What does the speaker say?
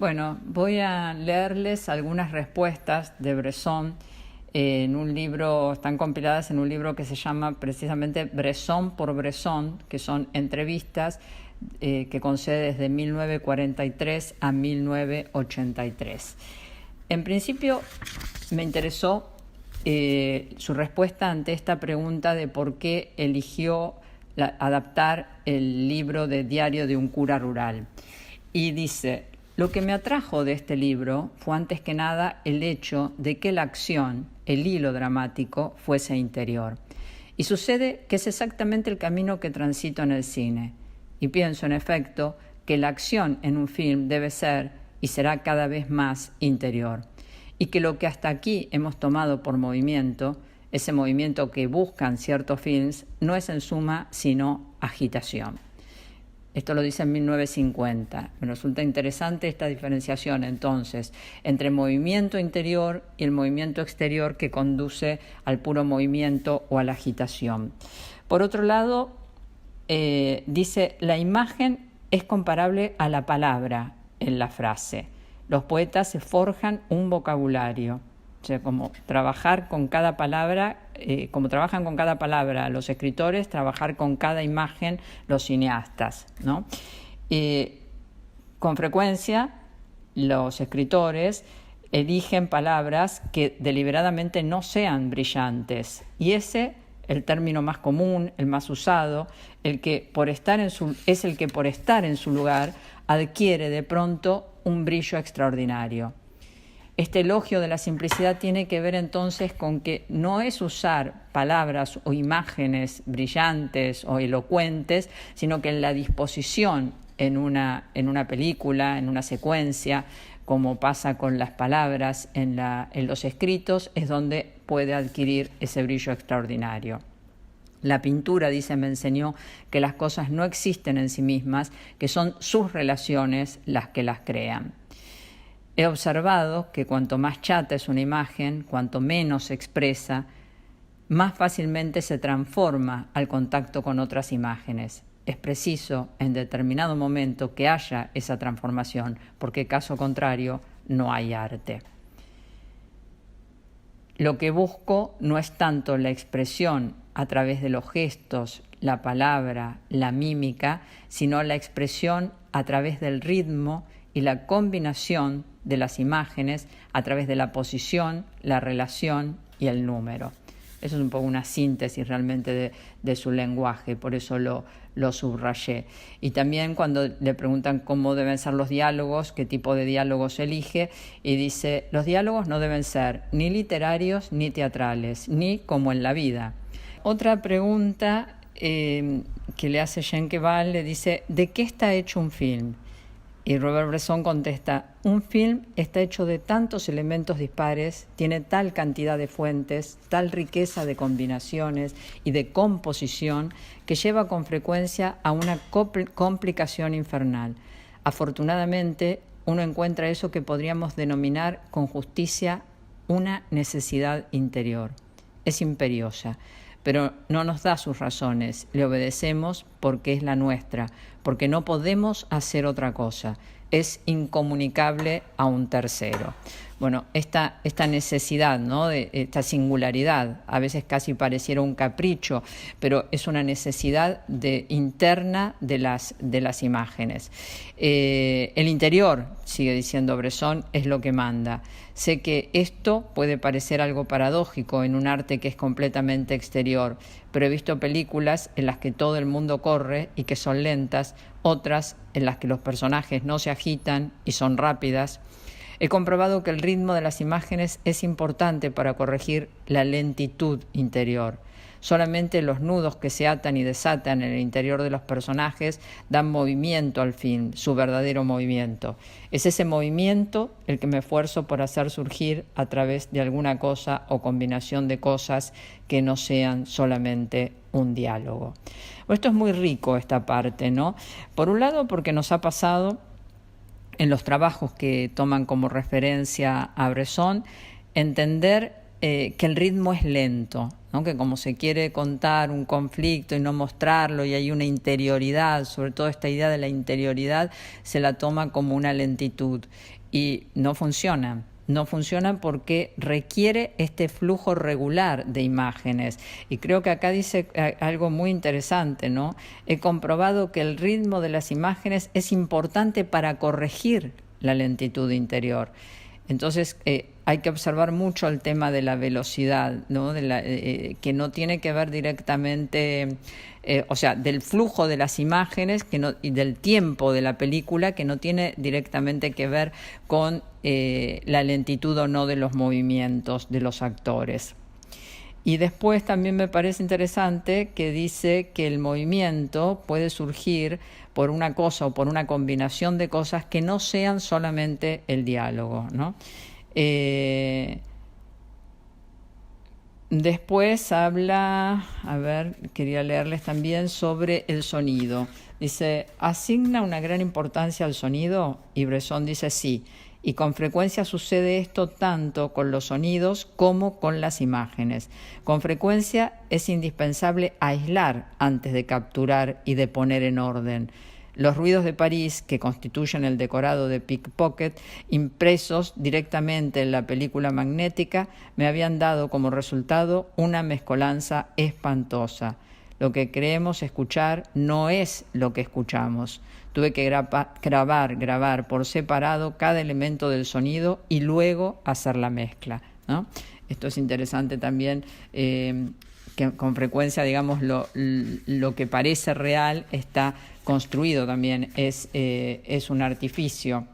Bueno, voy a leerles algunas respuestas de Bresson en un libro, están compiladas en un libro que se llama precisamente Bresson por Bresson, que son entrevistas que concede desde 1943 a 1983. En principio me interesó su respuesta ante esta pregunta de por qué eligió adaptar el libro de Diario de un cura rural. Y dice: lo que me atrajo de este libro fue antes que nada el hecho de que la acción, el hilo dramático, fuese interior. Y sucede que es exactamente el camino que transito en el cine. Y pienso, en efecto, que la acción en un film debe ser y será cada vez más interior. Y que lo que hasta aquí hemos tomado por movimiento, ese movimiento que buscan ciertos films, no es en suma sino agitación. Esto lo dice en 1950. Me resulta interesante esta diferenciación, entonces, entre el movimiento interior y el movimiento exterior que conduce al puro movimiento o a la agitación. Por otro lado, dice: la imagen es comparable a la palabra en la frase. Los poetas se forjan un vocabulario. O sea, como trabajar con cada palabra, como trabajan con cada palabra los escritores, trabajar con cada imagen los cineastas, ¿no? Con frecuencia los escritores eligen palabras que deliberadamente no sean brillantes, y ese, el término más común, el más usado, es el que por estar en su lugar adquiere de pronto un brillo extraordinario. Este elogio de la simplicidad tiene que ver entonces con que no es usar palabras o imágenes brillantes o elocuentes, sino que en la disposición en una película, en una secuencia, como pasa con las palabras en los escritos, es donde puede adquirir ese brillo extraordinario. La pintura, dice, me enseñó que las cosas no existen en sí mismas, que son sus relaciones las que las crean. He observado que cuanto más chata es una imagen, cuanto menos se expresa, más fácilmente se transforma al contacto con otras imágenes. Es preciso en determinado momento que haya esa transformación, porque caso contrario no hay arte. Lo que busco no es tanto la expresión a través de los gestos, la palabra, la mímica, sino la expresión a través del ritmo y la combinación de las imágenes a través de la posición, la relación y el número. Eso es un poco una síntesis realmente de su lenguaje, por eso lo subrayé. Y también cuando le preguntan cómo deben ser los diálogos, qué tipo de diálogos elige, y dice: los diálogos no deben ser ni literarios ni teatrales, ni como en la vida. Otra pregunta que le hace Jean Queval, le dice: ¿de qué está hecho un film? Y Robert Bresson contesta: un film está hecho de tantos elementos dispares, tiene tal cantidad de fuentes, tal riqueza de combinaciones y de composición, que lleva con frecuencia a una complicación infernal. Afortunadamente, uno encuentra eso que podríamos denominar con justicia una necesidad interior. Es imperiosa, pero no nos da sus razones, le obedecemos porque es la nuestra, porque no podemos hacer otra cosa, es incomunicable a un tercero. Bueno, esta necesidad, ¿no?, de esta singularidad, a veces casi pareciera un capricho, pero es una necesidad interna de las imágenes. El interior, sigue diciendo Bresson, es lo que manda. Sé que esto puede parecer algo paradójico en un arte que es completamente exterior, pero he visto películas en las que todo el mundo corre y que son lentas, otras en las que los personajes no se agitan y son rápidas. He comprobado que el ritmo de las imágenes es importante para corregir la lentitud interior. Solamente los nudos que se atan y desatan en el interior de los personajes dan movimiento al film, su verdadero movimiento. Es ese movimiento el que me esfuerzo por hacer surgir a través de alguna cosa o combinación de cosas que no sean solamente un diálogo. Bueno, esto es muy rico, esta parte, ¿no? Por un lado, porque nos ha pasado en los trabajos que toman como referencia a Bresson, entender que el ritmo es lento, ¿no? Que como se quiere contar un conflicto y no mostrarlo, y hay una interioridad, sobre todo esta idea de la interioridad, se la toma como una lentitud y no funciona. No funciona porque requiere este flujo regular de imágenes. Y creo que acá dice algo muy interesante, ¿no? He comprobado que el ritmo de las imágenes es importante para corregir la lentitud interior. Entonces hay que observar mucho el tema de la velocidad, ¿no? Que no tiene que ver directamente, o sea, del flujo de las imágenes y del tiempo de la película, que no tiene directamente que ver con la lentitud o no de los movimientos de los actores. Y después también me parece interesante que dice que el movimiento puede surgir por una cosa o por una combinación de cosas que no sean solamente el diálogo, ¿no? Después habla, quería leerles también sobre el sonido. Dice, ¿asigna una gran importancia al sonido? Y Bresson dice sí. Y con frecuencia sucede esto tanto con los sonidos como con las imágenes. Con frecuencia es indispensable aislar antes de capturar y de poner en orden. Los ruidos de París, que constituyen el decorado de Pickpocket, impresos directamente en la película magnética, me habían dado como resultado una mezcolanza espantosa. Lo que creemos escuchar no es lo que escuchamos. Tuve que grabar por separado cada elemento del sonido y luego hacer la mezcla, ¿no? Esto es interesante también, que con frecuencia, digamos, lo que parece real está construido también, es un artificio.